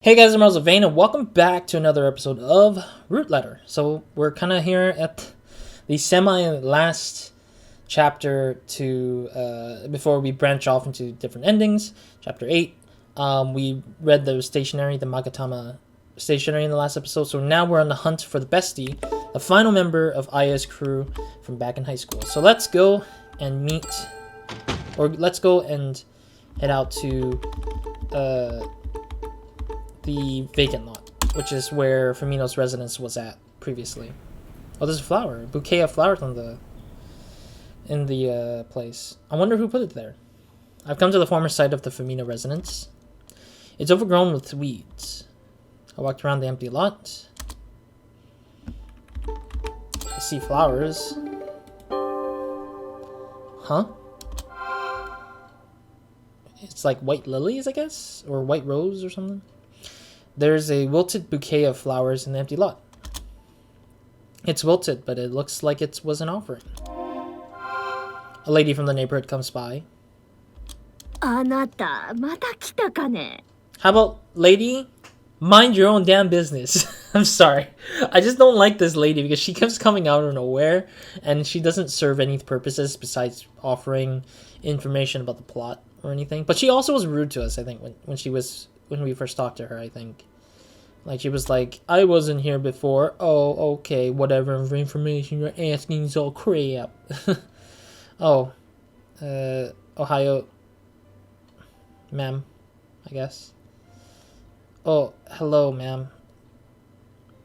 Hey guys, I'm RozaldVaneGAME and welcome back to another episode of Root Letter. So we're kind of here at the semi-last chapter to before we branch off into different endings. Chapter 8. We read the magatama stationery in the last episode. So now we're on the hunt for the Bestie, the final member of Aya's crew from back in high school. So let's go and meet, or let's go and head out to the vacant lot, which is where Fumino's residence was at previously. Oh, there's a flower, a bouquet of flowers in the place. I wonder who put it there. I've come to the former site of the Fumino residence. It's overgrown with weeds. I walked around the empty lot. I see flowers. Huh? It's like white lilies, I guess? Or white rose or something? There's a wilted bouquet of flowers in the empty lot. It's wilted, but it looks like it was an offering. A lady from the neighborhood comes by. How about, lady? Mind your own damn business. I'm sorry. I just don't like this lady because she keeps coming out of nowhere and she doesn't serve any purposes besides offering information about the plot or anything. But she also was rude to us, I think, when we first talked to her, I think. Like, she was like, I wasn't here before. Oh, okay, whatever information you're asking is all crap. Oh, Ohio, ma'am, I guess. Oh, hello, ma'am.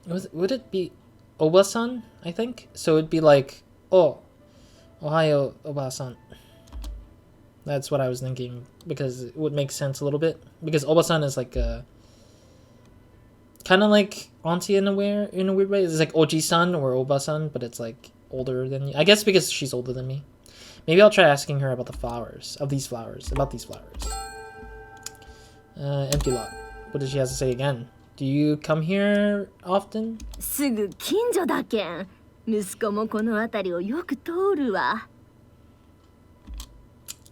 Would it be Oba-san, I think? So it'd be like, oh, Ohio, Oba-san. That's what I was thinking, because it would make sense a little bit. Because Oba-san is like a kind of like auntie in a weird way. It's like Oji-san or Oba-san, but it's like older than you. I guess because she's older than me. Maybe I'll try asking her about about these flowers. Empty lot. What does she have to say again? Do you come here often? すぐ近所だけん。息子もこの辺りをよく通るわ。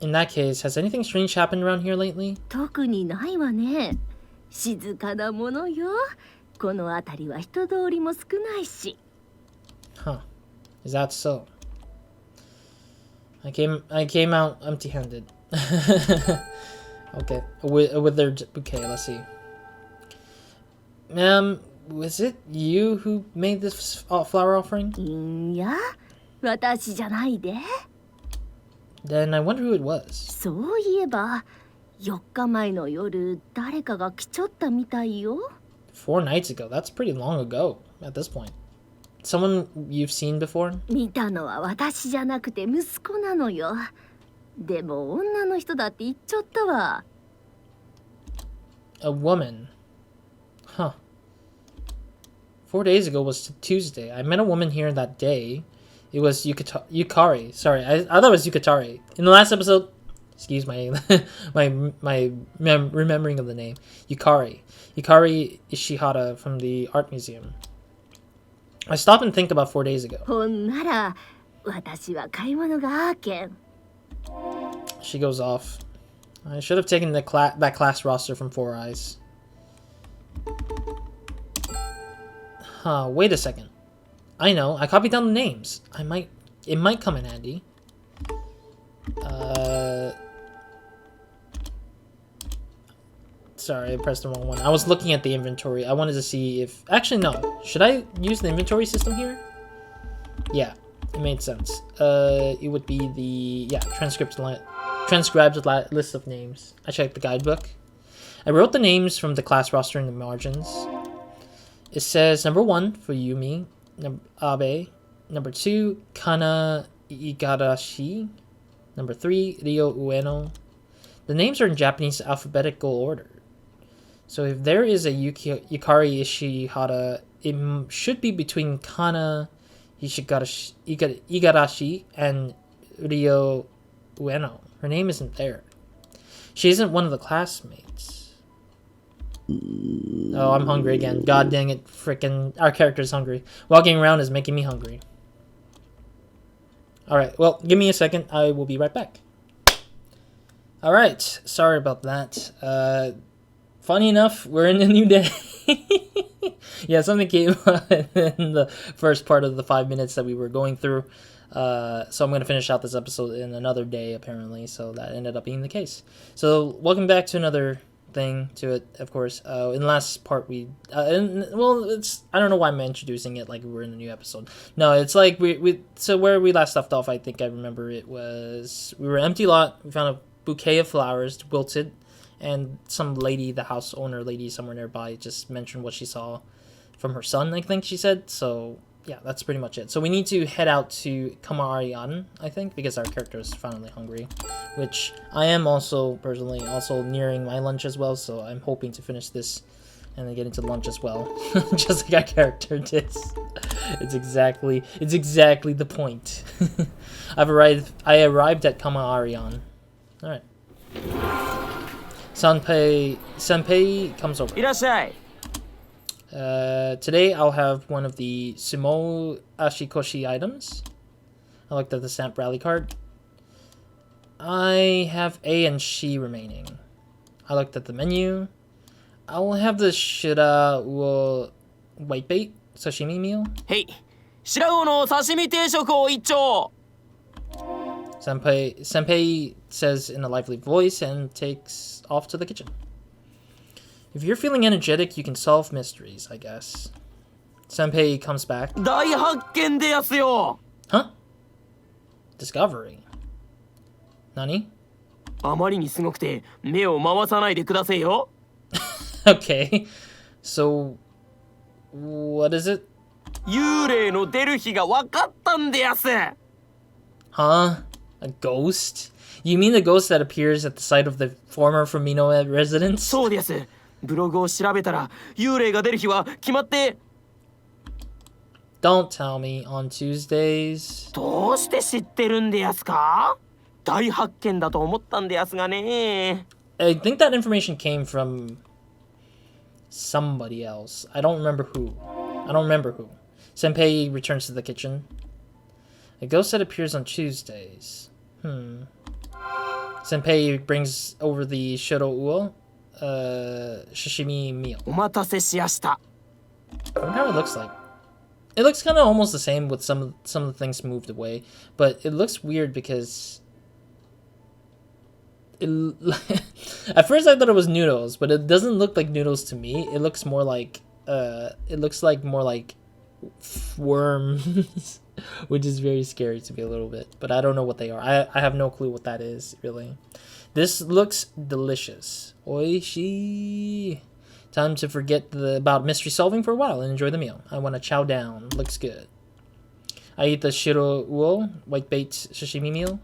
In that case, has anything strange happened around here lately? 特にないわね。静かなものよ。この辺りは人通りも少ないし。Huh. Is that so? I came out empty-handed. Okay. With their bouquet, let's see. Ma'am, was it you who made this flower offering? いや、私じゃないで。Then I wonder who it was. そういえば、4日前の夜、誰かが来ちゃったみたいよ。4 nights ago. That's pretty long ago at this point. Someone you've seen before? 見たのは私じゃなくて息子なのよ。でも女の人だって言っちゃったわ。A woman. Huh. 4 days ago was Tuesday. I met a woman here that day. It was Yukari. Sorry, I thought it was Yukatari. In the last episode, excuse my remembering of the name. Yukari Ishihara from the art museum. I stopped and think about 4 days ago. ほんなら、私は買い物があけん。She goes off. I should have taken that class roster from Four Eyes. Huh, wait a second. I know, I copied down the names. It might come in handy. Sorry, I pressed the wrong one. I was looking at the inventory. I wanted to see if... Actually, no. Should I use the inventory system here? Yeah, it made sense. It would be the... Yeah, transcribed list of names. I checked the guidebook. I wrote the names from the class roster in the margins. It says number 1 for Yumi, Abe. Number 2, Kana Igarashi. Number 3, Ryo Ueno. The names are in Japanese alphabetical order. So if there is a Yukari Ishihara, it should be between Kana Igarashi and Ryo Ueno. Her name isn't there. She isn't one of the classmates. Oh, I'm hungry again. God dang it. Frickin' our character's hungry. Walking around is making me hungry. Alright, well, give me a second. I will be right back. Alright, sorry about that. funny enough, we're in a new day. Yeah, something came up in the first part of the 5 minutes that we were going through. So I'm going to finish out this episode in another day, apparently. So that ended up being the case. So welcome back to another thing to it, of course. In the last part, it's, I don't know why I'm introducing it like we're in a new episode. No, it's like so where we last left off, I think I remember it was, we were empty lot. We found a bouquet of flowers, wilted. And some lady, the house owner lady somewhere nearby, just mentioned what she saw from her son, I think she said. So, yeah, that's pretty much it. So we need to head out to Kamarian, I think, because our character is finally hungry. Which I am also, personally, also nearing my lunch as well. So I'm hoping to finish this and then get into lunch as well. Just like our character did. It's exactly the point. I arrived at Kamarian. Alright. Senpai comes over. Today I'll have one of the Sumo Ashikoshi items. I looked at the stamp rally card. I have A and Shi remaining. I looked at the menu. I will have the Shira whitebait sashimi meal. Hey, Shirao no sashimi teishoku o ichou. Senpai says in a lively voice and takes off to the kitchen. If you're feeling energetic, you can solve mysteries, I guess. Senpai comes back. 大発見ですよ. Huh? Discovery. Nani? あまりにすごくて目を回さないでくださいよ. Okay. So, what is it? 幽霊の出る日が分かったんです. Huh? A ghost? You mean the ghost that appears at the site of the former Fumino residence? そうです。ブログを調べたら幽霊が出る日は決まって。 Don't tell me on Tuesdays. どうして知ってるんですか? 大発見だと思ったんですがね. I think that information came from somebody else. I don't remember who. Senpai returns to the kitchen. A ghost that appears on Tuesdays. Senpai brings over the Shiro Uo sashimi meal. お待たせしやした. I wonder how it looks like. It looks kind of almost the same with some of the things moved away, but it looks weird because at first I thought it was noodles, but it doesn't look like noodles to me. It looks more like worms, which is very scary to me a little bit. But I don't know what they are. I have no clue what that is, really. This looks delicious. Oishi. Time to forget about mystery solving for a while and enjoy the meal. I want to chow down. Looks good. I eat the Shiro Uo whitebait sashimi meal.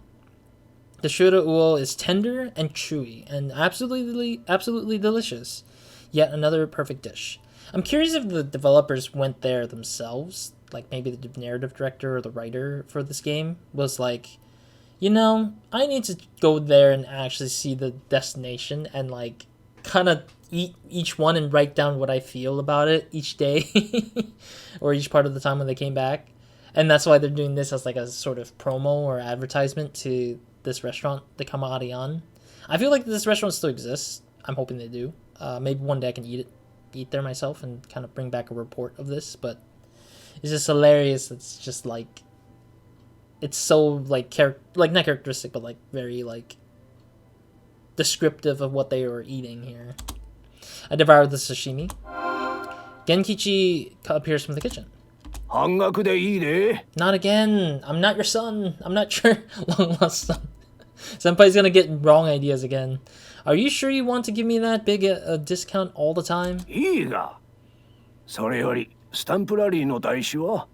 The Shiro Uo is tender and chewy and absolutely delicious. Yet another perfect dish. I'm curious if the developers went there themselves, like maybe the narrative director or the writer for this game was like, you know, I need to go there and actually see the destination and like kind of eat each one and write down what I feel about it each day or each part of the time when they came back. And that's why they're doing this as like a sort of promo or advertisement to this restaurant, the Kamarian. I feel like this restaurant still exists. I'm hoping they do. Maybe one day I can eat there myself and kind of bring back a report of this, but it's just hilarious. It's just like, it's so like not characteristic, but like very like descriptive of what they were eating here. I devoured the sashimi. Genki appears from the kitchen. 半額でいいね. Not again. I'm not your son. I'm not your long lost son. Senpai's gonna get wrong ideas again. Are you sure you want to give me that big a discount all the time? いいが。それよりスタンプラリーの台紙は?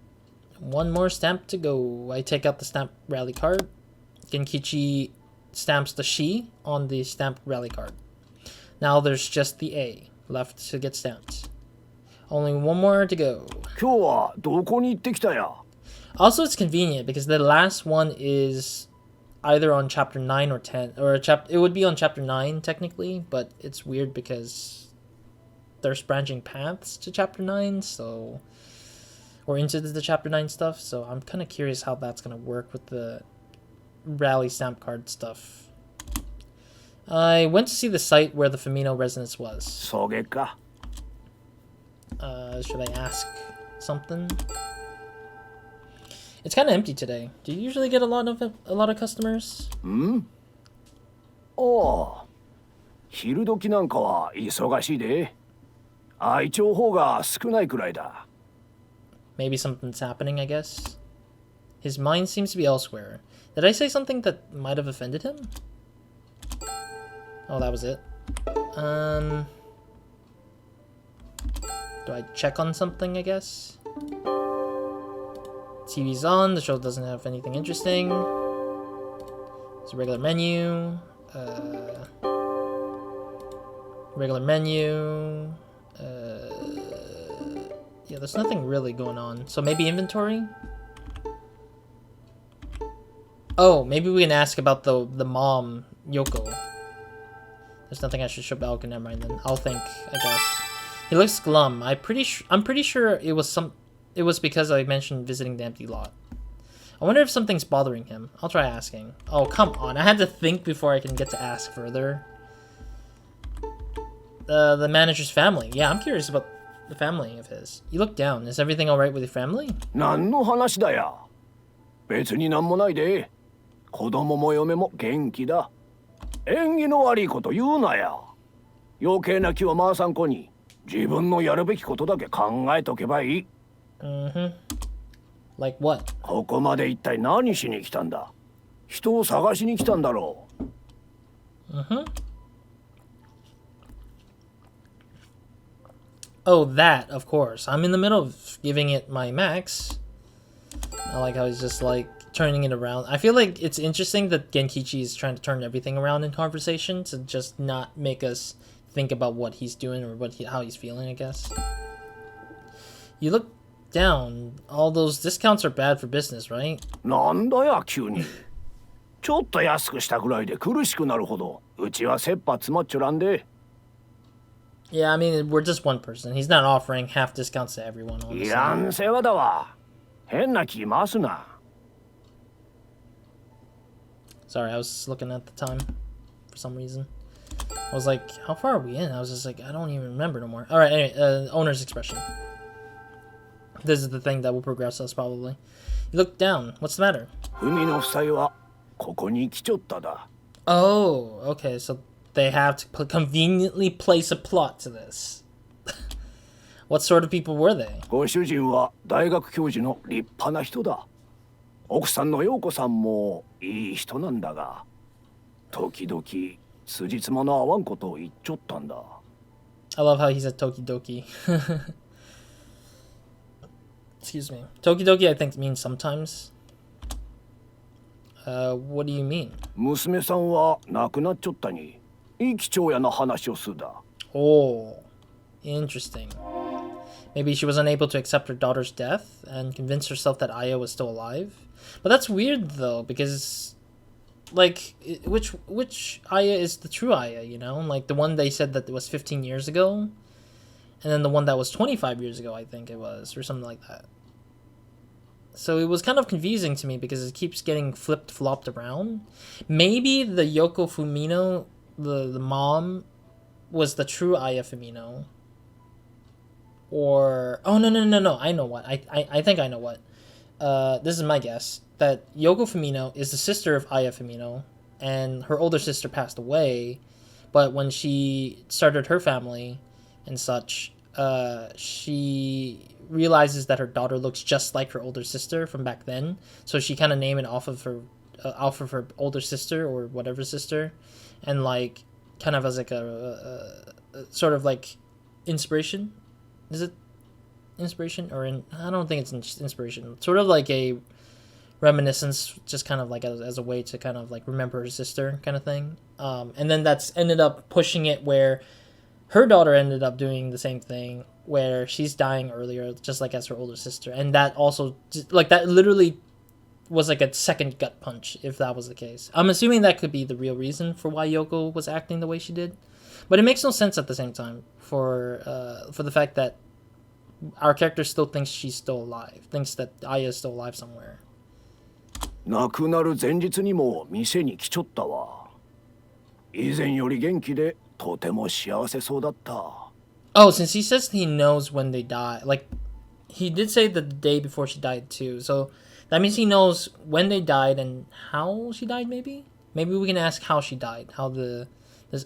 One more stamp to go. I take out the stamp rally card. Genki stamps the Shi on the stamp rally card. Now there's just the A left to get stamped. Only one more to go. 今日はどこに行ってきたや? Also, it's convenient because the last one is either on chapter 9 or 10, or it would be on chapter 9 technically, but it's weird because there's branching paths to chapter 9, so, or into the chapter 9 stuff, so I'm kind of curious how that's going to work with the rally stamp card stuff. I went to see the site where the Fumino residence was. そげか。Should I ask something? It's kind of empty today. Do you usually get a lot of customers? おお。昼時なんかは忙しいで。愛鳥方が少ないくらいだ。Maybe something's happening, I guess. His mind seems to be elsewhere. Did I say something that might have offended him? Oh, that was it. Do I check on something, I guess? TV's on, the show doesn't have anything interesting. It's a regular menu. Regular menu. Yeah, there's nothing really going on. So maybe inventory? Oh, maybe we can ask about the mom, Yoko. There's nothing I should show about. Okay, never mind then. I'll think, I guess. He looks glum. I'm pretty sure it was because I mentioned visiting the empty lot. I wonder if something's bothering him. I'll try asking. Oh, come on. I had to think before I can get to ask further. The manager's family. Yeah, I'm curious about the family of his. You look down. Is everything alright with your family? 何の話だよ。別になんもないで。子供も嫁も元気だ。縁起の悪いこと言うなよ。余計な気は回さん子に。自分のやるべきことだけ考えとけばいい。Like what? ここまで一体何しに来たんだ。人を探しに来たんだろう。Oh, that, of course. I'm in the middle of giving it my max. I like how he's just like turning it around. I feel like it's interesting that Genkichi is trying to turn everything around in conversation to just not make us think about what he's doing or how he's feeling, I guess. You look down. All those discounts are bad for business, right? なんだよ急に。ちょっと安くしたぐらいで苦しくなるほどうちは切羽詰まっちょらんで。Yeah, I mean, we're just one person. He's not offering half discounts to everyone, honestly. いらん世話だわ。変な気回すな。Sorry, I was looking at the time for some reason. I was like, how far are we in? I was just like, I don't even remember no more. Alright, anyway, owner's expression. This is the thing that will progress us, probably. You look down. What's the matter? 海の夫妻はここに来ちょっただ。Oh, okay, so they have to conveniently place a plot to this. What sort of people were they? ご主人は大学教授の立派な人だ。奥さんの陽子さんもいい人なんだが、時々辻褄の合わんことを言っちょったんだ。I love how he said tokidoki. Excuse me. Tokidoki, I think, means sometimes. What do you mean? 娘さんは亡くなっちょったに、いい父親の話をするだ。Oh, interesting. Maybe she was unable to accept her daughter's death and convince herself that Aya was still alive. But that's weird though, because like which Aya is the true Aya, you know? Like the one they said that it was 15 years ago, and then the one that was 25 years ago, I think it was, or something like that. So it was kind of confusing to me because it keeps getting flopped around. Maybe the Yoko Famino, the mom, was the true Aya Fumino. Or oh no, I know what. I think I know what. This is my guess, that Yoko Famino is the sister of Aya Fumino, and her older sister passed away, but when she started her family and such, she realizes that her daughter looks just like her older sister from back then, so she kind of named it off of her older sister or whatever sister, and like kind of as like a sort of like inspiration. Is it inspiration or I don't think it's inspiration. Sort of like a reminiscence, just kind of like as a way to kind of like remember her sister kind of thing. And then that's ended up pushing it where her daughter ended up doing the same thing, where she's dying earlier, just like as her older sister. And that also, like that literally was like a second gut punch, if that was the case. I'm assuming that could be the real reason for why Yoko was acting the way she did. But it makes no sense at the same time for the fact that our character still thinks she's still alive, thinks that Aya is still alive somewhere. 亡くなる前日にも店に来ちょったわ。以前より元気でとても幸せそうだった。 Oh, since he says he knows when they die, like, he did say the day before she died too, so that means he knows when they died and how she died, maybe? Maybe we can ask how she died, how this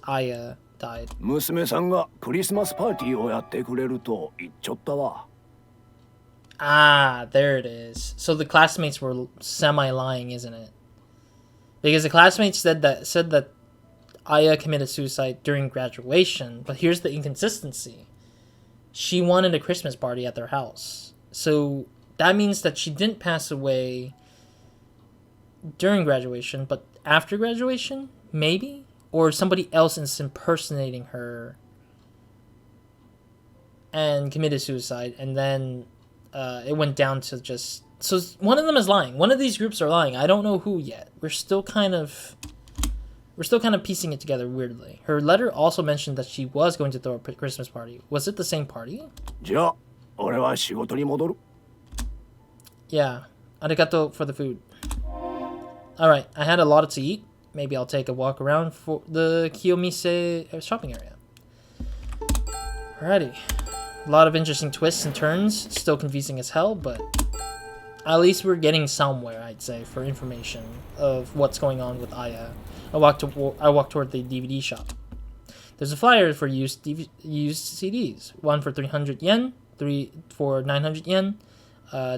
Aya died. 娘さんがクリスマスパーティーをやってくれると言っちゃったわ。 Ah, there it is. So the classmates were semi-lying, isn't it? Because the classmates said that Aya committed suicide during graduation, but here's the inconsistency. She wanted a Christmas party at their house. So that means that she didn't pass away during graduation, but after graduation, maybe? Or somebody else is impersonating her and committed suicide, and then it went down to just... So one of them is lying. One of these groups are lying. I don't know who yet. We're still kind of piecing it together weirdly. Her letter also mentioned that she was going to throw a Christmas party. Was it the same party? じゃあ、俺は仕事に戻る。 Yeah. Arigato for the food. Alright, I had a lot to eat. Maybe I'll take a walk around for the Kiyomise shopping area. Alrighty. A lot of interesting twists and turns. Still confusing as hell, but at least we're getting somewhere, I'd say, for information of what's going on with Aya. I walked toward the DVD shop. There's a flyer for used CDs. One for 300 yen, 3 for 900 yen,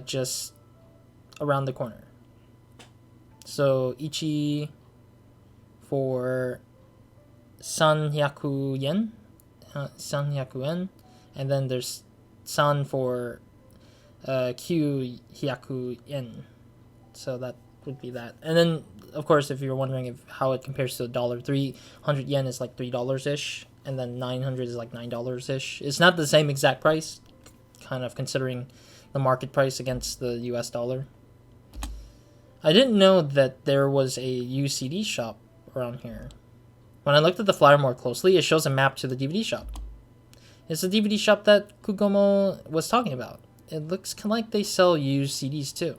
just around the corner. So Ichi for 300 yen, 300 yen, and then there's San for 900 yen. So that would be that. And then, of course, if you're wondering how it compares to $1, 300 yen is like $3-ish, and then 900 is like $9-ish. It's not the same exact price, kind of considering the market price against the US dollar. I didn't know that there was a used CD shop around here. When I looked at the flyer more closely, it shows a map to the DVD shop. It's the DVD shop that Kugomo was talking about. It looks kind of like they sell used CDs too.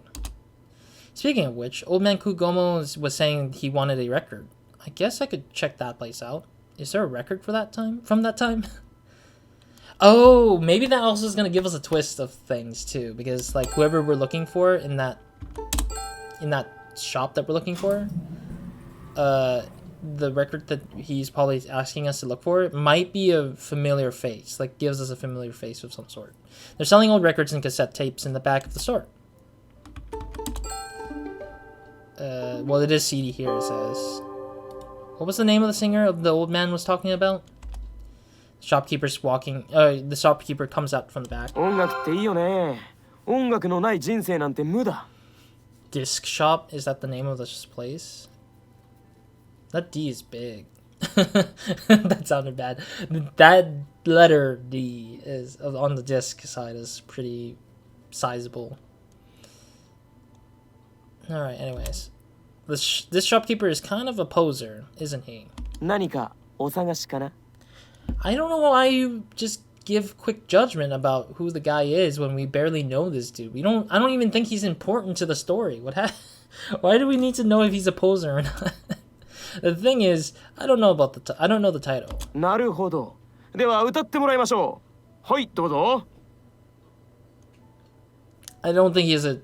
Speaking of which, Old Man Kugomo was saying he wanted a record. I guess I could check that place out. Is there a record for that time? From that time? Oh, maybe that also is going to give us a twist of things too, because like whoever we're looking for in that shop that we're looking for, the record that he's probably asking us to look for might be a familiar face, like gives us a familiar face of some sort. They're selling old records and cassette tapes in the back of the store. Well, it is CD here, it says. What was the name of the singer the old man was talking about? The shopkeeper's walking. The shopkeeper comes out from the back. 音楽っていいよね。音楽のない人生なんて無だ。 Disc shop? Is that the name of this place? That D is big. That sounded bad. That letter D is on the disc side is pretty sizable. Alright, anyways. This shopkeeper is kind of a poser, isn't he? 何かお探しかな? I don't know why you just give quick judgment about who the guy is when we barely know this dude. I don't even think he's important to the story. Why do we need to know if he's a poser or not? The thing is, I don't know the title. なるほど。では歌ってもらいましょう。はい、どうぞ。I don't think he's a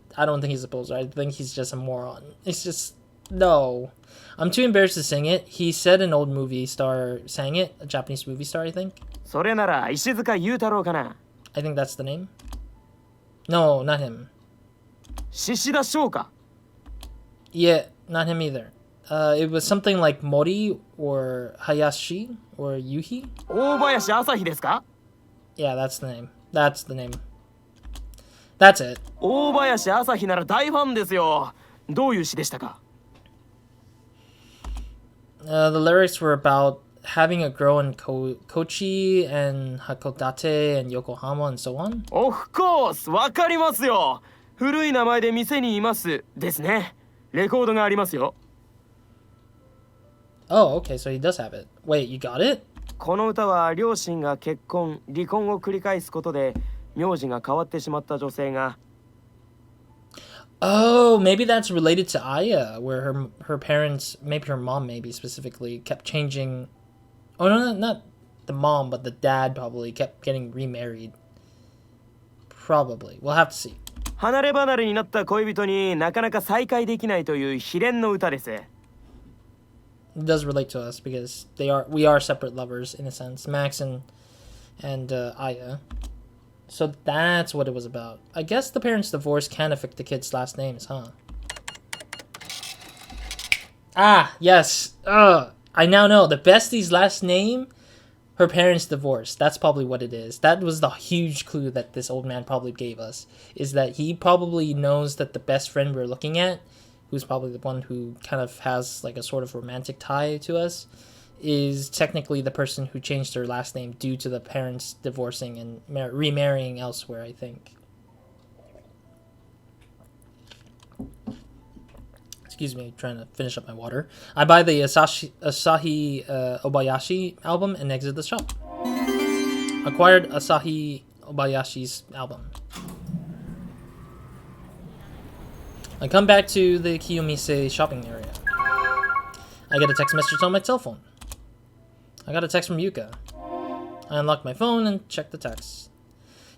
poser. I think he's just a moron. It's just no. I'm too embarrassed to sing it. He said an old movie star sang it, a Japanese movie star, I think. それなら石塚裕太郎かな。 I think that's the name. No, not him. 獅子田翔か。 Yeah, not him either. It was something like Mori or Hayashi or Yuhi. 大林朝日ですか? Yeah, that's the name. That's the name. That's it. 大林朝日なら大ファンですよ。どういう詩でしたか? The lyrics were about having a girl in Kochi and Hakodate and Yokohama and so on. Of course! わかりますよ。古い名前で店にいますですね。レコードがありますよ。 Oh, okay, so he does have it. Wait, you got it? この歌は両親が結婚、離婚を繰り返すことで名字が変わってしまった女性が。Oh, maybe that's related to Aya, where her parents, maybe her mom, maybe specifically, kept changing. Oh no, not the mom, but the dad probably kept getting remarried. Probably, we'll have to see. 離れ離れになった恋人になかなか再会できないという悲恋の歌です。It does relate to us because we are separate lovers in a sense, Max and Aya. So that's what it was about. I guess the parents' divorce can affect the kids' last names, huh? Ah, yes. I now know the bestie's last name. Her parents' divorce. That's probably what it is. That was the huge clue that this old man probably gave us. Is that he probably knows that the best friend we're looking at, who's probably the one who kind of has like a sort of romantic tie to us, is technically the person who changed her last name due to the parents divorcing and remarrying elsewhere, I think. Excuse me, trying to finish up my water. I buy the Asahi Obayashi album and exit the shop. Acquired Asahi Obayashi's album. I come back to the Kiyomise shopping area. I get a text message on my cell phone. I got a text from Yuka. I unlock my phone and check the text.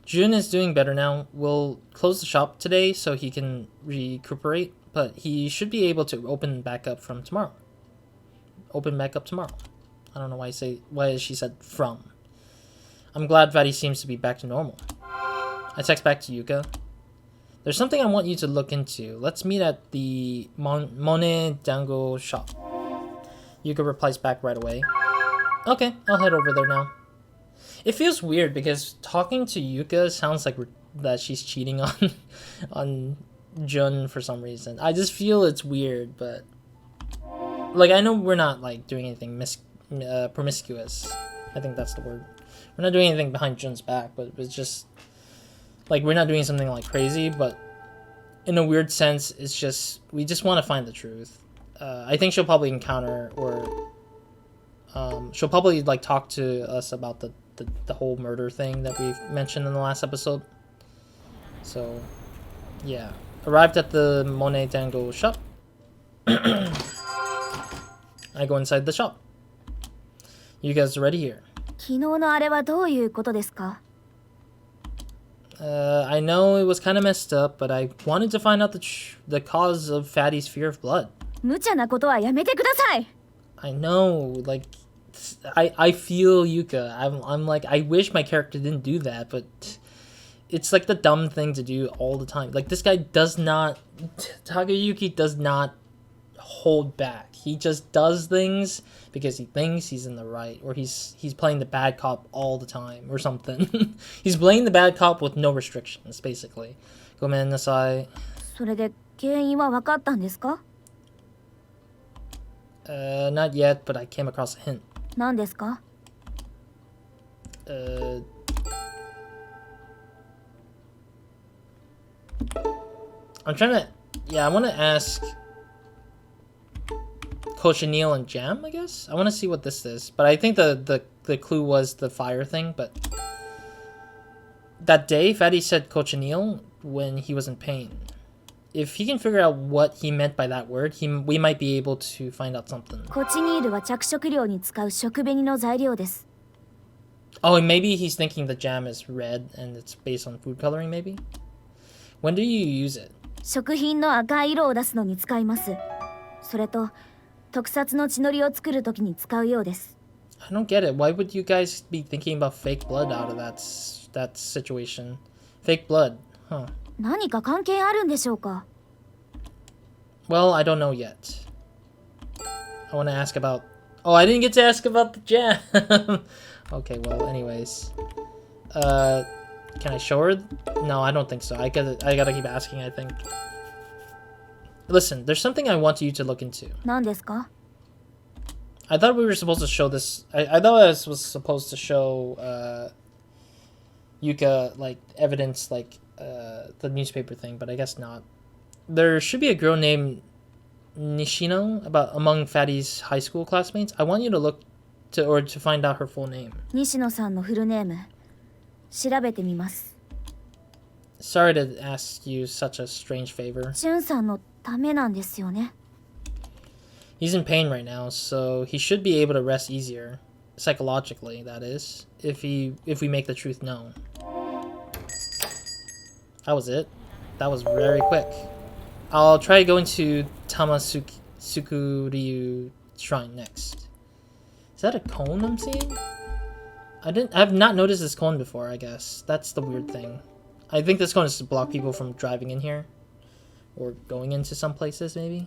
Jun is doing better now. We'll close the shop today so he can recuperate, but he should be able to open back up from tomorrow. Open back up tomorrow. I don't know why she said from. I'm glad Fatty seems to be back to normal. I text back to Yuka. There's something I want you to look into. Let's meet at the Monet Tango shop. Yuka replies back right away. Okay, I'll head over there now. It feels weird because talking to Yuka sounds like that she's cheating on Jun for some reason. I just feel it's weird, but like I know we're not like doing anything promiscuous. I think that's the word. We're not doing anything behind Jun's back, but it's just like we're not doing something like crazy, but in a weird sense, it's just we just want to find the truth. I think she'll probably encounter or she'll probably like talk to us about the whole murder thing that we've mentioned in the last episode. So yeah, arrived at the Monet Tango shop. I go inside the shop. You guys are ready here. 昨日のあれはどういうことですか? I know it was kind of messed up, but I wanted to find out the cause of Fatty's fear of blood. 無茶なことはやめてください. I know, like, I feel Yuka. I'm like, I wish my character didn't do that, but it's like the dumb thing to do all the time. Like, this guy does not, Takayuki does not hold back. He just does things because he thinks he's in the right, or he's playing the bad cop all the time, or something. He's playing the bad cop with no restrictions, basically. ごめんなさい。それで原因は分かったんですか? Not yet, but I came across a hint. 何ですか? I'm trying to, I want to ask Cochineal and Jam, I guess? I want to see what this is, but I think the clue was the fire thing, but that day, Fatty said Cochineal when he was in pain. If he can figure out what he meant by that word, we might be able to find out something. コチニールは着色料に使う食紅の材料です. Oh, and maybe he's thinking the jam is red and it's based on food coloring, maybe? When do you use it? 食品の赤い色を出すのに使います。それと特撮の血のりを作るときに使うようです。 I don't get it. Why would you guys be thinking about fake blood out of that situation? Fake blood, huh? 何か関係あるんでしょうか? Well, I don't know yet. I want to ask about... Oh, I didn't get to ask about the jam. Okay, well, anyways. Can I show her? No, I don't think so. I gotta keep asking, I think. Listen, there's something I want you to look into. 何ですか? I thought we were supposed to show this... I thought I was supposed to show Yuka, like, evidence, like, the newspaper thing, but I guess not. There should be a girl named Nishino among Fatty's high school classmates. I want you to look to find out her full name. 西野さんのフルネーム調べてみます. Sorry to ask you such a strange favor. ジュンさんのためなんですよね。 He's in pain right now, so he should be able to rest easier. Psychologically, that is. If we make the truth known. That was it. That was very quick. I'll try going to Tamasukuriyu Shrine next. Is that a cone I'm seeing? I've not noticed this cone before, I guess. That's the weird thing. I think this cone is to block people from driving in here. Or going into some places, maybe.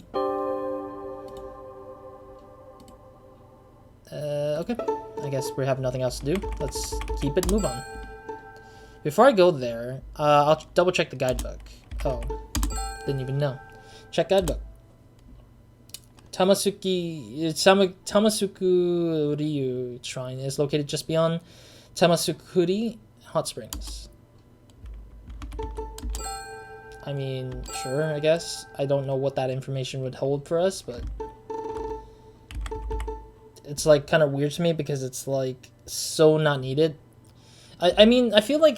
Okay. I guess we have nothing else to do. Let's keep it, move on. Before I go there, I'll double check the guidebook. Oh, didn't even know. Check guidebook. Tamasuku Ryu Shrine is located just beyond Tamasukuri Hot Springs. I mean, sure, I guess. I don't know what that information would hold for us, but it's like kind of weird to me because it's like so not needed. I mean, I feel like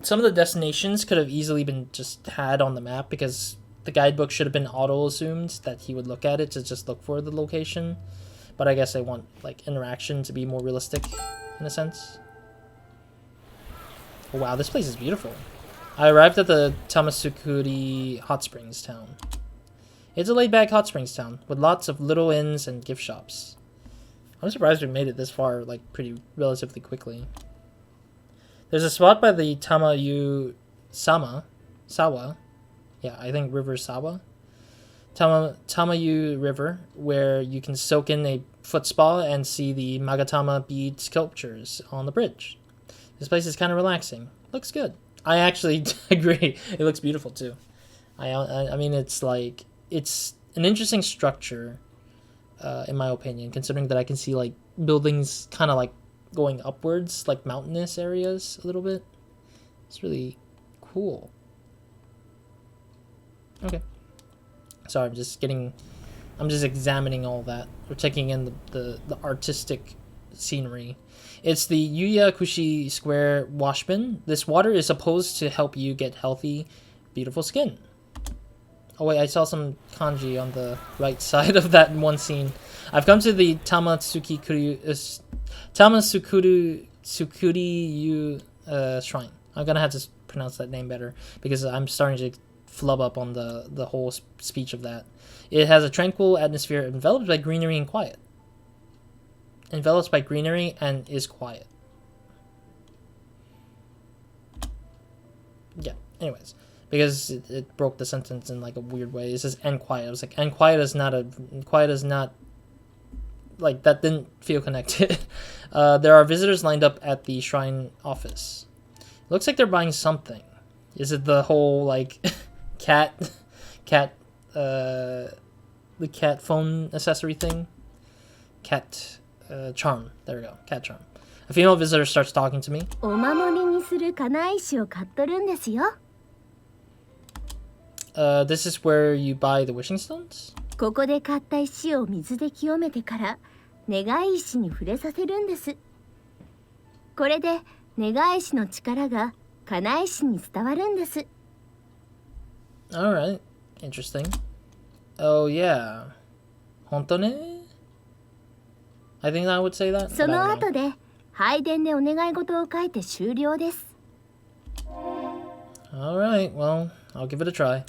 some of the destinations could have easily been just had on the map because the guidebook should have been auto-assumed that he would look at it to just look for the location. But I guess I want like interaction to be more realistic in a sense. Oh, wow, this place is beautiful. I arrived at the Tamasukuri Hot Springs town. It's a laid-back hot springs town with lots of little inns and gift shops. I'm surprised we made it this far like pretty relatively quickly. There's a spot by the Sawa. Yeah, I think River Sawa. Tamayu River, where you can soak in a foot spa and see the magatama bead sculptures on the bridge. This place is kind of relaxing. Looks good. I actually agree. It looks beautiful too. I mean, it's like, it's an interesting structure, in my opinion, considering that I can see like buildings kind of like going upwards, like mountainous areas a little bit. It's really cool. Okay. Sorry, I'm just examining all that. We're taking in the artistic scenery. It's the Yuya Kushi Square wash bin. This water is supposed to help you get healthy, beautiful skin. Oh wait, I saw some kanji on the right side of that one scene. I've come to the Tamasukuriyu Shrine. I'm gonna have to pronounce that name better because I'm starting to flub up on the whole speech of that. It has a tranquil atmosphere enveloped by greenery and quiet. Enveloped by greenery and is quiet. Yeah, anyways. Because it broke the sentence in like a weird way. It says and quiet. I was like, and quiet is not like, that didn't feel connected. There are visitors lined up at the shrine office. Looks like they're buying something. Is it the whole like the cat phone accessory thing? Cat charm. There we go. Cat charm. A female visitor starts talking to me. お守りにする金石を買っとるんですよ。 This is where you buy the wishing stones? ここで買った石を水で清めてから願い石に触れさせるんです。これで願い石の力が金石に伝わるんです。 Alright, interesting. Oh yeah. 本当ね? I think I would say that. その後で拝殿でお願い事を書いて終了です。 Alright, well, I'll give it a try.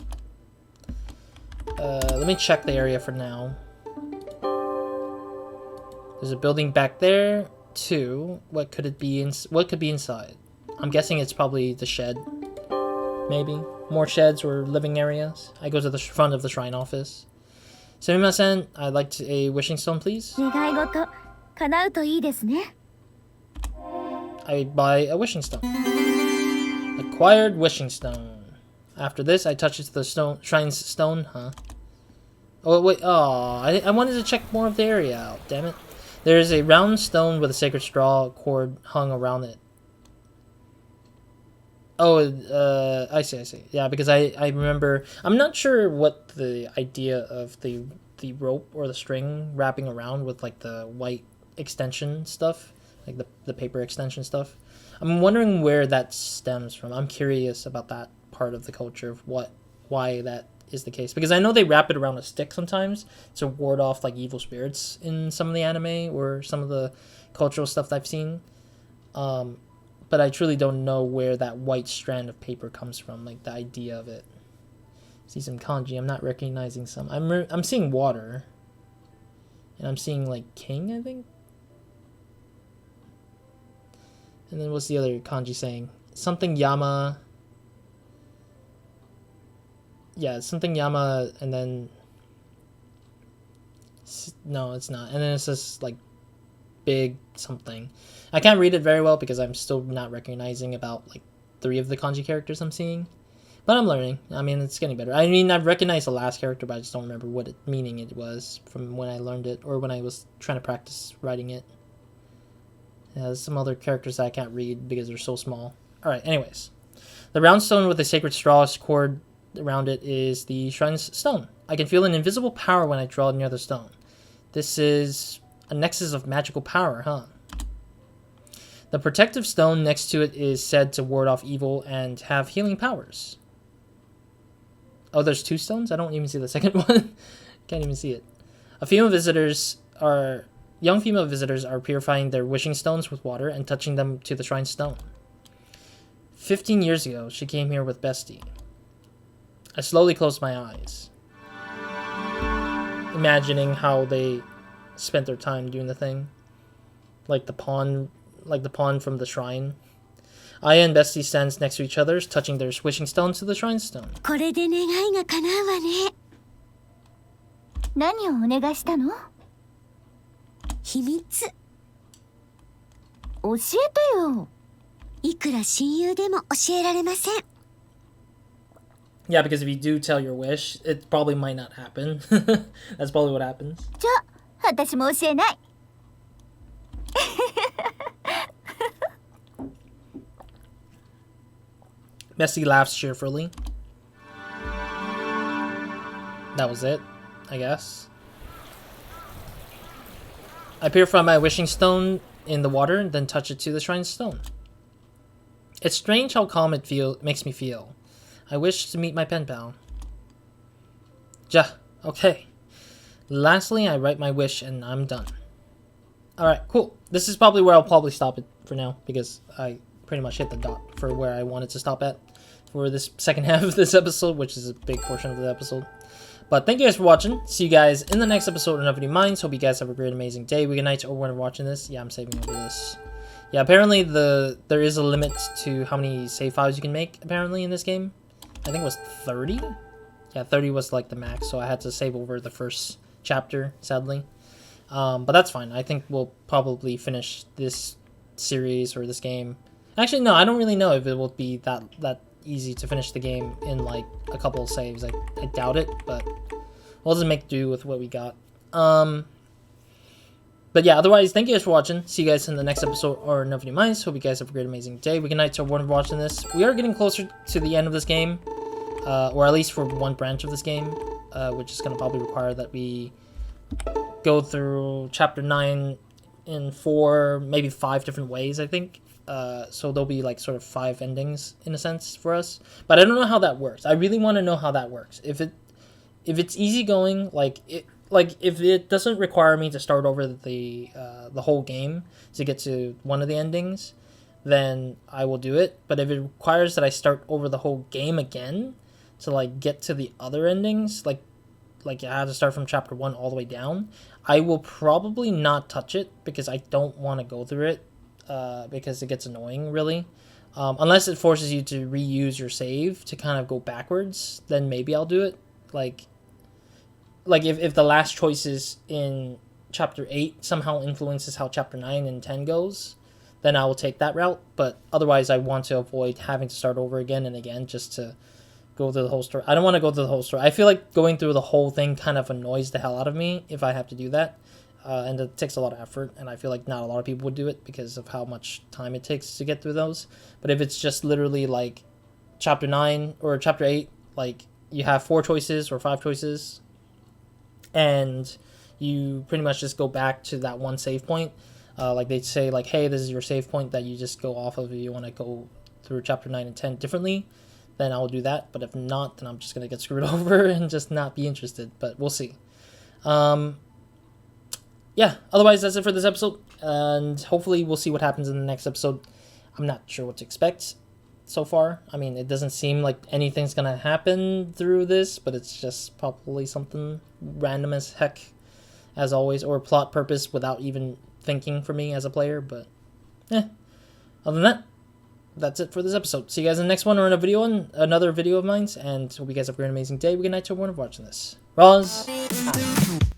Let me check the area for now. There's a building back there, too. What could it be? What could be inside? I'm guessing it's probably the shed. Maybe. More sheds or living areas. I go to the front of the shrine office. Sumimasen, I'd like a wishing stone, please. 願い事叶うといいですね。 I buy a wishing stone. Acquired wishing stone. After this, I touch it to the shrine's stone, huh? Oh, wait, I wanted to check more of the area out, damn it. There is a round stone with a sacred straw cord hung around it. Oh, I see. Yeah, because I remember, I'm not sure what the idea of the rope or the string wrapping around with like the white extension stuff, like the paper extension stuff. I'm wondering where that stems from. I'm curious about that part of the culture of why that is the case. Because I know they wrap it around a stick sometimes to ward off like evil spirits in some of the anime or some of the cultural stuff that I've seen. But I truly don't know where that white strand of paper comes from, like the idea of it. See some kanji. I'm not recognizing some. I'm seeing water. And I'm seeing like king, I think. And then what's the other kanji saying? Something Yama. Yeah, something Yama, and then... No, it's not. And then it's just like big something. I can't read it very well because I'm still not recognizing about like 3 of the kanji characters I'm seeing. But I'm learning. I mean, it's getting better. I mean, I've recognized the last character, but I just don't remember what meaning it was from when I learned it or when I was trying to practice writing it. Yeah, there's some other characters that I can't read because they're so small. Alright, anyways. The round stone with a sacred straw cord around it is the shrine's stone. I can feel an invisible power when I draw near the stone. This is a nexus of magical power, huh? The protective stone next to it is said to ward off evil and have healing powers. Oh, there's 2 stones? I don't even see the second one. Can't even see it. Young female visitors are purifying their wishing stones with water and touching them to the shrine stone. 15 years ago, she came here with Bestie. I slowly closed my eyes, imagining how they spent their time doing the thing. Like the pawn from the shrine. Aya and Bestie stands next to each other, touching their wishing stones to the shrine stone. これで願いが叶うわね。何をお願いしたの？秘密。教えてよ。いくら親友でも教えられません。Yeah, because if you do tell your wish, it probably might not happen. That's probably what happens. じゃあ、私も教えない。Bestie laughs cheerfully. That was it, I guess. I purify my wishing stone in the water, then touch it to the shrine stone. It's strange how calm it makes me feel. I wish to meet my pen pal. Ja, okay. Lastly, I write my wish and I'm done. Alright, cool. This is probably where I'll probably stop it for now, because I pretty much hit the dot for where I wanted to stop at for this second half of this episode, which is a big portion of the episode. But thank you guys for watching. See you guys in the next episode of Nobody Minds. Hope you guys have a great, amazing day. Weekend night or when you're watching this. Yeah, I'm saving over this. Yeah, apparently there is a limit to how many save files you can make, apparently, in this game. I think it was 30? Yeah, 30 was like the max, so I had to save over the first chapter, sadly. But that's fine. I think we'll probably finish this series or this game. Actually, no, I don't really know if it will be that easy to finish the game in like a couple of saves. I doubt it, but we'll just make do with what we got. But yeah, otherwise, thank you guys for watching. See you guys in the next episode or Nobody Minds. Hope you guys have a great, amazing day. Weekend night to everyone watching this. We are getting closer to the end of this game, or at least for one branch of this game, which is going to probably require that we go through chapter 9 in 4, maybe 5 different ways, I think. So there'll be like sort of 5 endings in a sense for us, but I don't know how that works. I really want to know how that works. If it's easygoing, like if it doesn't require me to start over the whole game to get to one of the endings, then I will do it. But if it requires that I start over the whole game again to like get to the other endings, like I have to start from chapter 1 all the way down, I will probably not touch it because I don't want to go through it. Because it gets annoying, really. Unless it forces you to reuse your save to kind of go backwards, then maybe I'll do it. Like if the last choices in chapter 8 somehow influences how chapter 9 and 10 goes, then I will take that route. But otherwise, I want to avoid having to start over again and again just to go through the whole story. I don't want to go through the whole story. I feel like going through the whole thing kind of annoys the hell out of me if I have to do that. And it takes a lot of effort, and I feel like not a lot of people would do it because of how much time it takes to get through those. But if it's just literally like chapter 9 or chapter 8, like you have 4 choices or 5 choices, and you pretty much just go back to that one save point. Like they'd say like, hey, this is your save point that you just go off of if you want to go through chapter 9 and 10 differently, then I'll do that. But if not, then I'm just gonna get screwed over and just not be interested. But we'll see. Yeah, otherwise that's it for this episode, and hopefully we'll see what happens in the next episode. I'm not sure what to expect so far. I mean, it doesn't seem like anything's gonna happen through this, but it's just probably something random as heck, as always, or plot purpose without even thinking for me as a player. But other than that, that's it for this episode. See you guys in the next one, or in another video of mine, and hope you guys have a great amazing day. Good night to everyone watching this. Roz out.